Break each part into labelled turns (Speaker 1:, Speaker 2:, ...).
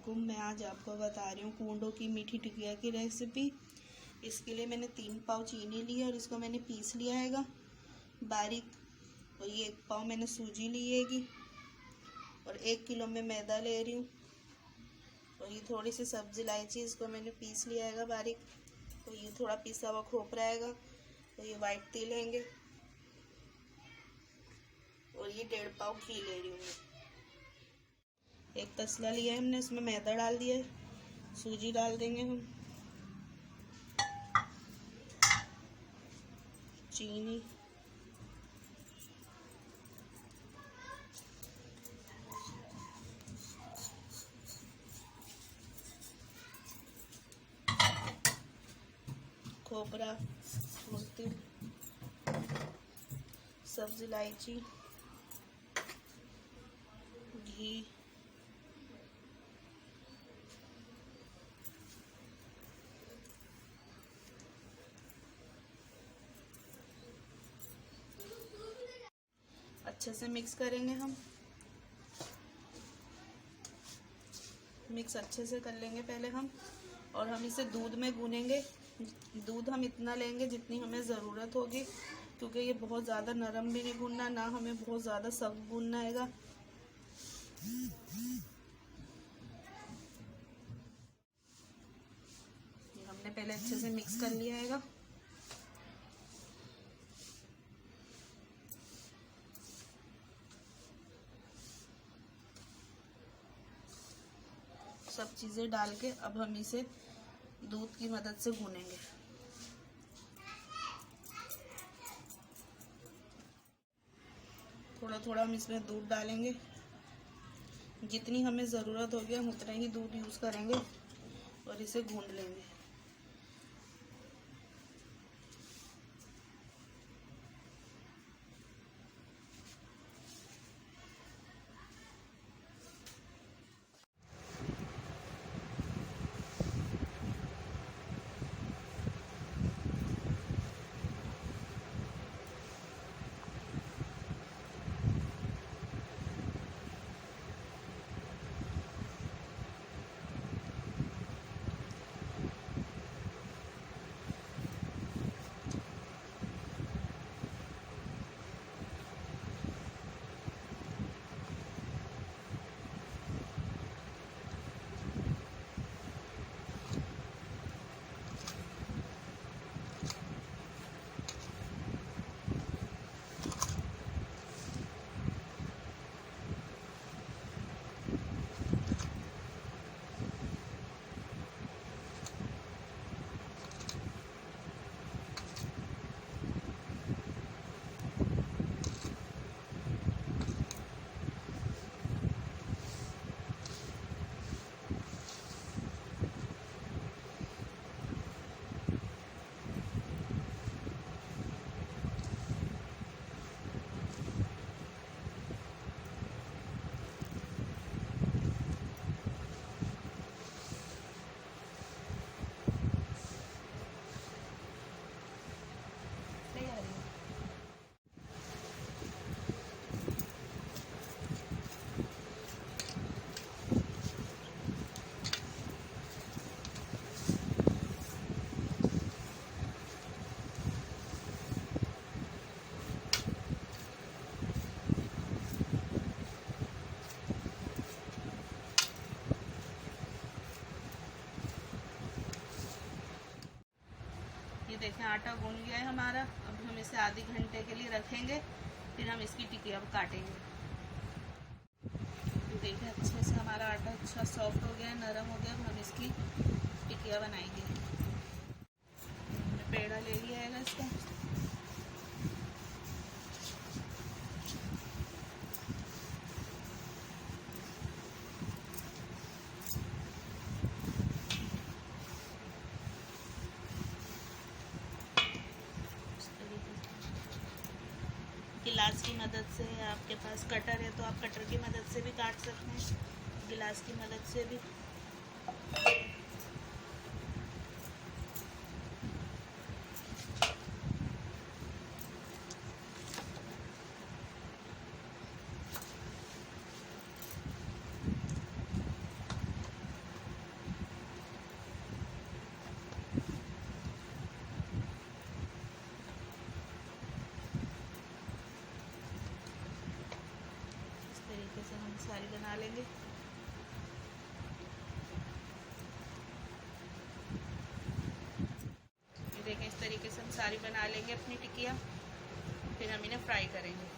Speaker 1: वालेकुम। मैं आज आपको बता रही हूँ कूंडों की मीठी टिकिया की रेसिपी। इसके लिए मैंने 3 पाव चीनी ली है और इसको मैंने पीस लिया हैगा बारीक। और ये 1 पाव मैंने सूजी ली हैगी और 1 किलो में मैदा ले रही हूँ। और ये थोड़ी सी सब्जी इलायची, इसको मैंने पीस लिया हैगा बारीक। तो ये थोड़ा पिसा हुआ खोपरा हैगा। तो ये वाइट तिल लेंगे और ये 1.5 पाव घी ले रही हूँ मैं। एक तसला लिया है हमने, इसमें मैदा डाल दिया है, सूजी डाल देंगे हम, चीनी, खोपरा, मुर्ती, सब्जी इलायची, घी, अच्छे से मिक्स करेंगे हम। मिक्स अच्छे से कर लेंगे पहले हम। और हम इसे दूध में गूनेंगे। दूध हम इतना लेंगे जितनी हमें ज़रूरत होगी, क्योंकि ये बहुत ज़्यादा नरम भी नहीं गूनना, ना हमें बहुत ज़्यादा सख्त गूनना हैगा। हमने पहले अच्छे से मिक्स कर लिया हैगा। सब चीज़ें डाल के अब हम इसे दूध की मदद से गूनेंगे। थोड़ा थोड़ा हम इसमें दूध डालेंगे, जितनी हमें ज़रूरत होगी हम उतना ही दूध यूज़ करेंगे और इसे गूंद लेंगे। ये देखें आटा गूंद गया है हमारा। अब हम इसे आधे घंटे के लिए रखेंगे, फिर हम इसकी टिकिया काटेंगे। देखिए अच्छे से हमारा आटा अच्छा सॉफ्ट हो गया है, नरम हो गया। अब हम इसकी टिकिया बनाएंगे। पेड़ा ले लिया है इसका। गिलास की मदद से, आपके पास कटर है तो आप कटर की मदद से भी काट सकते हैं, गिलास की मदद से भी। लेंगे। ये देखें, इस तरीके से हम सारी बना लेंगे अपनी टिकिया, फिर हम इन्हें फ्राई करेंगे।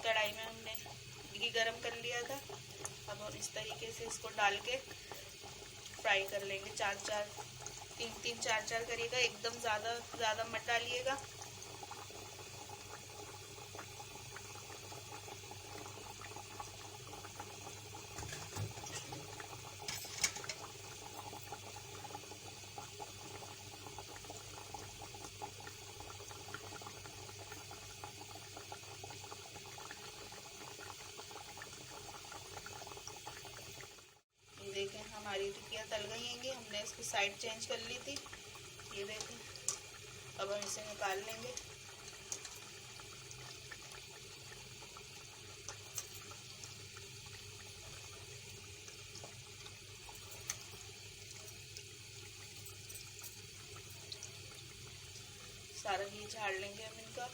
Speaker 1: कढ़ाई में हमने घी गरम कर लिया था। अब हम इस तरीके से इसको डाल के फ्राई कर लेंगे। तीन चार करिएगा, एकदम ज़्यादा मत डालिएगा। देखें, हमारी टिकिया तल गई हैं। हमने इसकी साइड चेंज कर ली थी। ये देखें, अब हम इसे निकाल लेंगे। सारा घी झाड़ लेंगे हम इनका।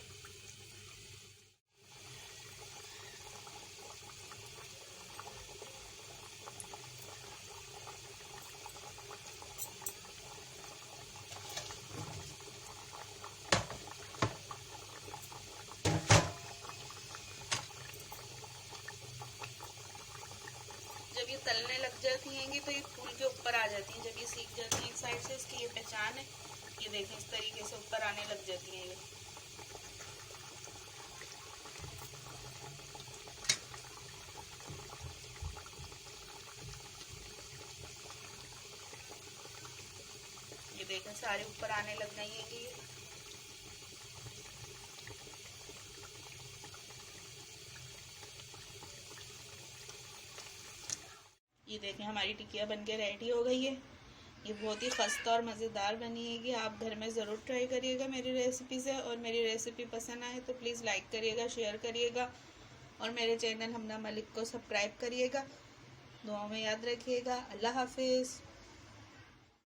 Speaker 1: जब ये तलने लग जाती हैं तो ये फूल के ऊपर आ जाती हैं। जब ये सीख जाती हैं एक साइड से, इसकी ये पहचान है। ये देखें, इस तरीके से ऊपर आने लग जाती हैं ये देखें, सारे ऊपर आने लग गई हैं ये देखें, हमारी टिकिया बनके रेडी हो गई है। ये बहुत ही खस्ता और मज़ेदार बनी है। आप घर में ज़रूर ट्राई करिएगा मेरी रेसिपी से। और मेरी रेसिपी पसंद आए तो प्लीज़ लाइक करिएगा, शेयर करिएगा और मेरे चैनल हमना मलिक को सब्सक्राइब करिएगा। दुआओं में याद रखिएगा। अल्लाह हाफिज़।